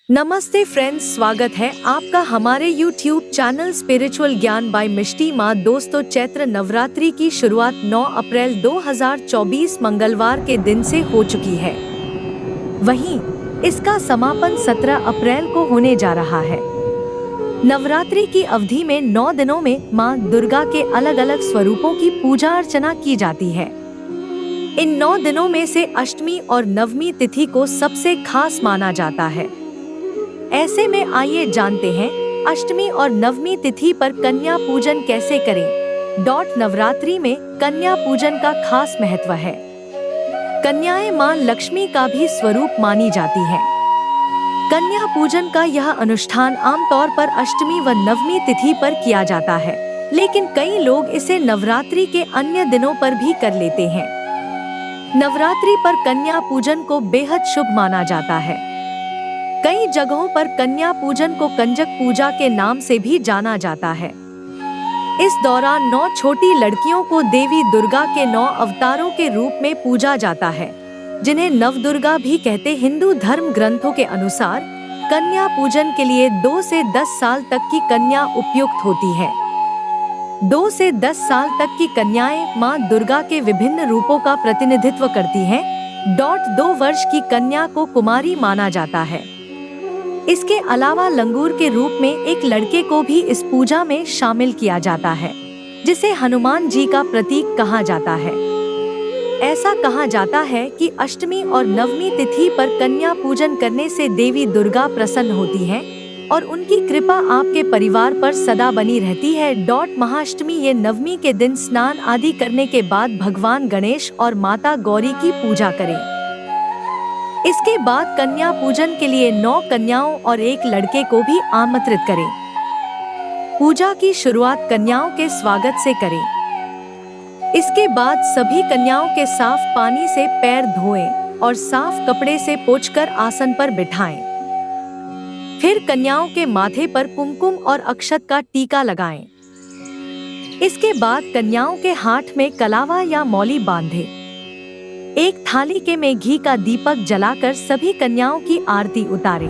नमस्ते फ्रेंड्स, स्वागत है आपका हमारे YouTube चैनल स्पिरिचुअल ज्ञान बाय मिष्टी माँ। दोस्तों, चैत्र नवरात्रि की शुरुआत 9 अप्रैल 2024 मंगलवार के दिन से हो चुकी है। वहीं इसका समापन 17 अप्रैल को होने जा रहा है। नवरात्रि की अवधि में 9 दिनों में माँ दुर्गा के अलग अलग स्वरूपों की पूजा अर्चना की जाती है। इन 9 दिनों में से अष्टमी और नवमी तिथि को सबसे खास माना जाता है। ऐसे में आइए जानते हैं अष्टमी और नवमी तिथि पर कन्या पूजन कैसे करें। नवरात्रि में कन्या पूजन का खास महत्व है। कन्याएं मां लक्ष्मी का भी स्वरूप मानी जाती हैं। कन्या पूजन का यह अनुष्ठान आमतौर पर अष्टमी व नवमी तिथि पर किया जाता है, लेकिन कई लोग इसे नवरात्रि के अन्य दिनों पर भी कर लेते हैं। नवरात्रि पर कन्या पूजन को बेहद शुभ माना जाता है। कई जगहों पर कन्या पूजन को कंजक पूजा के नाम से भी जाना जाता है। इस दौरान 9 छोटी लड़कियों को देवी दुर्गा के 9 अवतारों के रूप में पूजा जाता है, जिन्हें नवदुर्गा भी कहते। हिंदू धर्म ग्रंथों के अनुसार कन्या पूजन के लिए 2 से 10 साल तक की कन्या उपयुक्त होती है। 2 से 10 साल तक की कन्याएं मां दुर्गा के विभिन्न रूपों का प्रतिनिधित्व करती हैं। 2 वर्ष की कन्या को कुमारी माना जाता है। इसके अलावा लंगूर के रूप में एक लड़के को भी इस पूजा में शामिल किया जाता है, जिसे हनुमान जी का प्रतीक कहा जाता है। ऐसा कहा जाता है कि अष्टमी और नवमी तिथि पर कन्या पूजन करने से देवी दुर्गा प्रसन्न होती हैं और उनकी कृपा आपके परिवार पर सदा बनी रहती है। महाअष्टमी ये नवमी के दिन स्नान आदि करने के बाद भगवान गणेश और माता गौरी की पूजा करें। इसके बाद कन्या पूजन के लिए 9 कन्याओं और 1 लड़के को भी आमंत्रित करें। पूजा की शुरुआत कन्याओं के स्वागत से करें। इसके बाद सभी कन्याओं के साफ पानी से पैर धोएं और साफ कपड़े से पोंछकर आसन पर बिठाएं। फिर कन्याओं के माथे पर कुमकुम और अक्षत का टीका लगाएं। इसके बाद कन्याओं के हाथ में कलावा या मौली बांधें। एक थाली के में घी का दीपक जलाकर सभी कन्याओं की आरती उतारें।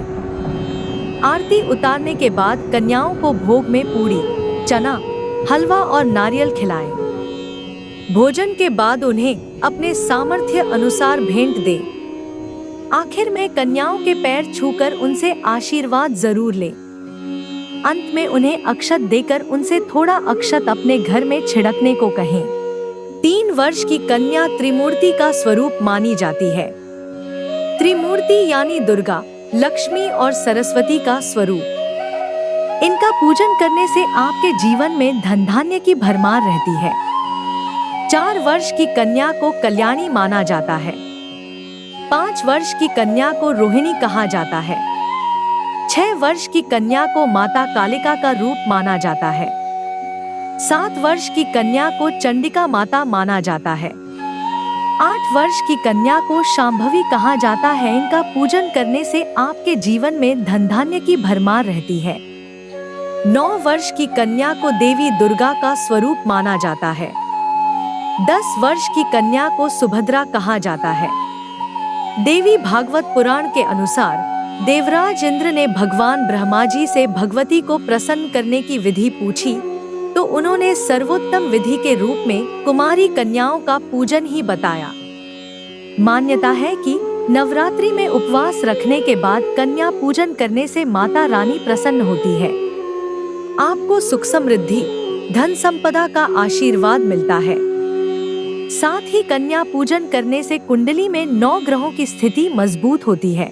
आरती उतारने के बाद कन्याओं को भोग में पूरी, चना, हलवा और नारियल खिलाएं। भोजन के बाद उन्हें अपने सामर्थ्य अनुसार भेंट दें। आखिर में कन्याओं के पैर छूकर उनसे आशीर्वाद जरूर लें। अंत में उन्हें अक्षत देकर उनसे थोड़ा अक्षत अपने घर में छिड़कने को कहें। 3 वर्ष की कन्या त्रिमूर्ति का स्वरूप मानी जाती है। त्रिमूर्ति यानी दुर्गा, लक्ष्मी और सरस्वती का स्वरूप। इनका पूजन करने से आपके जीवन में धन धान्य की भरमार रहती है। 4 वर्ष की कन्या को कल्याणी माना जाता है। 5 वर्ष की कन्या को रोहिणी कहा जाता है। 6 वर्ष की कन्या को माता कालिका का रूप माना जाता है। 7 वर्ष की कन्या को चंडिका माता माना जाता है। 8 वर्ष की कन्या को शांभवी कहा जाता है। इनका पूजन करने से आपके जीवन में धन धान्य की भरमार रहती है। 9 वर्ष की कन्या को देवी दुर्गा का स्वरूप माना जाता है। 10 वर्ष की कन्या को सुभद्रा कहा जाता है। देवी भागवत पुराण के अनुसार देवराज इंद्र ने भगवान ब्रह्मा जी से भगवती को प्रसन्न करने की विधि पूछी, तो उन्होंने सर्वोत्तम विधि के रूप में कुमारी कन्याओं का पूजन ही बताया। मान्यता है कि नवरात्रि में उपवास रखने के बाद कन्या पूजन करने से माता रानी प्रसन्न होती है। आपको सुख समृद्धि, धन संपदा का आशीर्वाद मिलता है। साथ ही कन्या पूजन करने से कुंडली में 9 ग्रहों की स्थिति मजबूत होती है।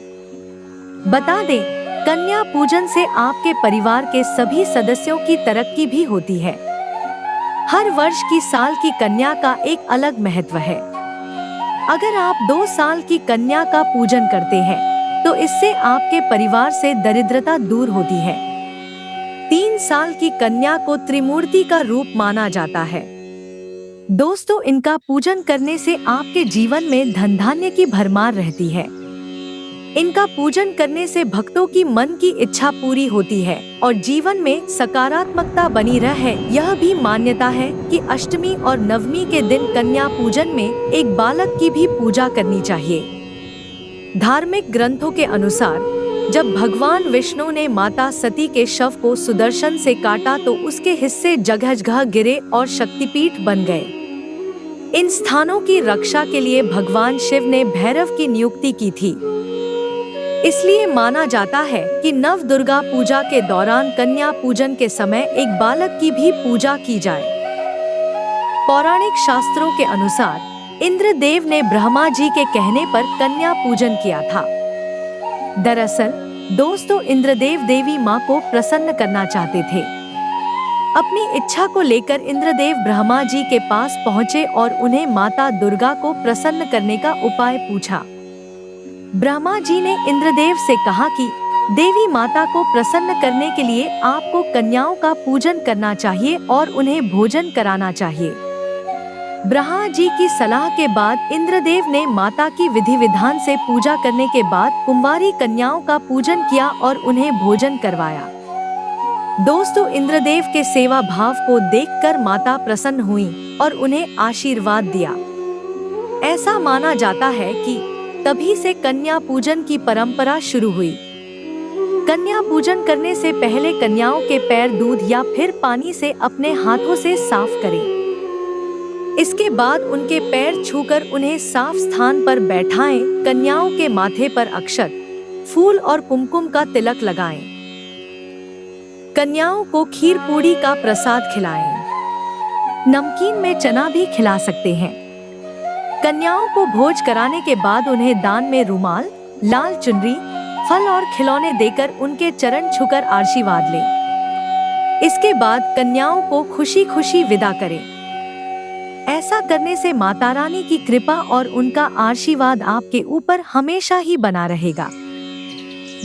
बता दें, कन्या पूजन से आपके परिवार के सभी सदस्यों की तरक्की भी होती है। हर वर्ष की साल की कन्या का एक अलग महत्व है। अगर आप 2 साल की कन्या का पूजन करते हैं, तो इससे आपके परिवार से दरिद्रता दूर होती है। 3 साल की कन्या को त्रिमूर्ति का रूप माना जाता है। दोस्तों, इनका पूजन करने से आपके जीवन में धन धान्य की भरमार रहती है। इनका पूजन करने से भक्तों की मन की इच्छा पूरी होती है और जीवन में सकारात्मकता बनी रहे। यह भी मान्यता है कि अष्टमी और नवमी के दिन कन्या पूजन में एक बालक की भी पूजा करनी चाहिए। धार्मिक ग्रंथों के अनुसार जब भगवान विष्णु ने माता सती के शव को सुदर्शन से काटा तो उसके हिस्से जगह जगह गिरे और शक्तिपीठ बन गए। इन स्थानों की रक्षा के लिए भगवान शिव ने भैरव की नियुक्ति की थी। इसलिए माना जाता है कि नव दुर्गा पूजा के दौरान कन्या पूजन के समय एक बालक की भी पूजा की जाए। पौराणिक शास्त्रों के अनुसार इंद्रदेव ने ब्रह्मा जी के कहने पर कन्या पूजन किया था। दरअसल दोस्तों, इंद्रदेव देवी मां को प्रसन्न करना चाहते थे। अपनी इच्छा को लेकर इंद्रदेव ब्रह्मा जी के पास पहुंचे और उन्हें माता दुर्गा को प्रसन्न करने का उपाय पूछा। ब्रह्मा जी ने इंद्रदेव से कहा कि देवी माता को प्रसन्न करने के लिए आपको कन्याओं का पूजन करना चाहिए और उन्हें भोजन कराना चाहिए। ब्रह्मा जी की सलाह के बाद इंद्रदेव ने माता की विधि विधान से पूजा करने के बाद कुंवारी कन्याओं का पूजन किया और उन्हें भोजन करवाया। दोस्तों, इंद्रदेव के सेवा भाव को देखकर माता प्रसन्न हुई और उन्हें आशीर्वाद दिया। ऐसा माना जाता है कि तभी से कन्या पूजन की परंपरा शुरू हुई। कन्या पूजन करने से पहले कन्याओं के पैर दूध या फिर पानी से अपने हाथों से साफ करें। इसके बाद उनके पैर छूकर उन्हें साफ स्थान पर बैठाएं। कन्याओं के माथे पर अक्षत, फूल और कुमकुम का तिलक लगाएं। कन्याओं को खीर पूड़ी का प्रसाद खिलाएं। नमकीन में चना भी खिला सकते हैं। कन्याओं को भोज कराने के बाद उन्हें दान में रुमाल, लाल चुनरी, फल और खिलौने देकर उनके चरण छूकर आशीर्वाद लें। इसके बाद कन्याओं को खुशी खुशी विदा करें। ऐसा करने से माता रानी की कृपा और उनका आशीर्वाद आपके ऊपर हमेशा ही बना रहेगा।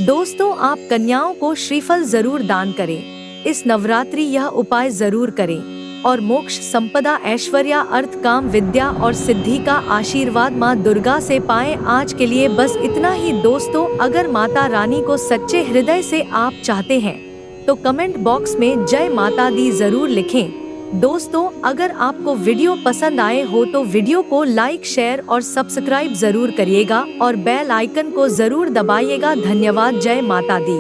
दोस्तों, आप कन्याओं को श्रीफल जरूर दान करें। इस नवरात्रि यह उपाय जरूर करें और मोक्ष, संपदा, ऐश्वर्य, अर्थ, काम, विद्या और सिद्धि का आशीर्वाद माँ दुर्गा से पाएं। आज के लिए बस इतना ही दोस्तों। अगर माता रानी को सच्चे हृदय से आप चाहते हैं तो कमेंट बॉक्स में जय माता दी जरूर लिखें। दोस्तों, अगर आपको वीडियो पसंद आए हो तो वीडियो को लाइक, शेयर और सब्सक्राइब जरूर करिएगा और बेल आइकन को जरूर दबाइएगा। धन्यवाद। जय माता दी।